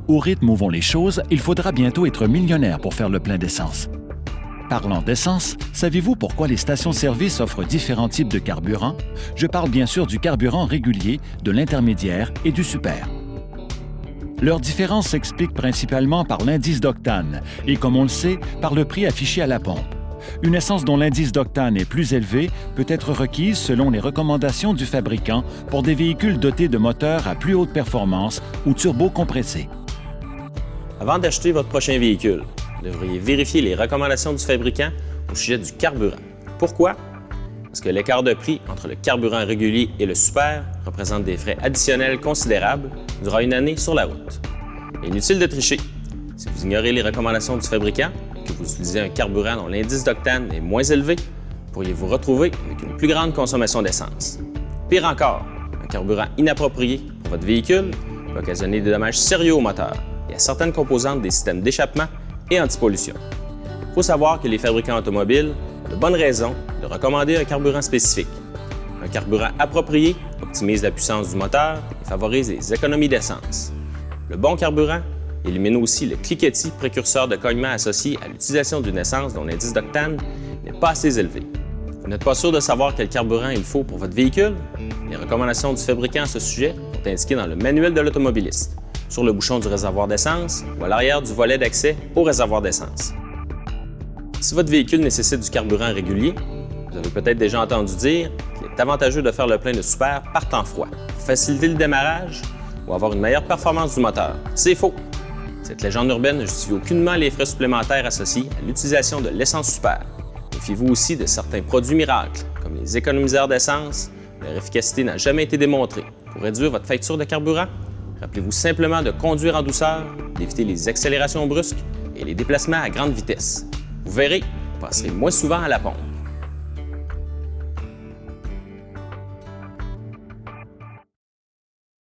Au rythme où vont les choses, il faudra bientôt être millionnaire pour faire le plein d'essence. Parlant d'essence, savez-vous pourquoi les stations-service offrent différents types de carburant? Je parle bien sûr du carburant régulier, de l'intermédiaire et du super. Leur différence s'explique principalement par l'indice d'octane et, comme on le sait, par le prix affiché à la pompe. Une essence dont l'indice d'octane est plus élevé peut être requise selon les recommandations du fabricant pour des véhicules dotés de moteurs à plus haute performance ou turbo-compressés. Avant d'acheter votre prochain véhicule, vous devriez vérifier les recommandations du fabricant au sujet du carburant. Pourquoi? Parce que l'écart de prix entre le carburant régulier et le super représente des frais additionnels considérables durant une année sur la route. Inutile de tricher. Si vous ignorez les recommandations du fabricant et que vous utilisez un carburant dont l'indice d'octane est moins élevé, pourriez vous retrouver avec une plus grande consommation d'essence. Pire encore, un carburant inapproprié pour votre véhicule peut occasionner des dommages sérieux au moteur et à certaines composantes des systèmes d'échappement et antipollution. Il faut savoir que les fabricants automobiles ont de bonnes raisons de recommander un carburant spécifique. Un carburant approprié optimise la puissance du moteur et favorise les économies d'essence. Le bon carburant élimine aussi le cliquetis précurseur de cognement associé à l'utilisation d'une essence dont l'indice d'octane n'est pas assez élevé. Vous n'êtes pas sûr de savoir quel carburant il faut pour votre véhicule? Les recommandations du fabricant à ce sujet sont indiquées dans le manuel de l'automobiliste, sur le bouchon du réservoir d'essence ou à l'arrière du volet d'accès au réservoir d'essence. Si votre véhicule nécessite du carburant régulier, vous avez peut-être déjà entendu dire qu'il est avantageux de faire le plein de super par temps froid pour faciliter le démarrage ou avoir une meilleure performance du moteur. C'est faux! Cette légende urbaine ne justifie aucunement les frais supplémentaires associés à l'utilisation de l'essence super. Méfiez-vous aussi de certains produits miracles, comme les économiseurs d'essence. Leur efficacité n'a jamais été démontrée. Pour réduire votre facture de carburant, rappelez-vous simplement de conduire en douceur, d'éviter les accélérations brusques et les déplacements à grande vitesse. Vous verrez, vous passerez moins souvent à la pompe.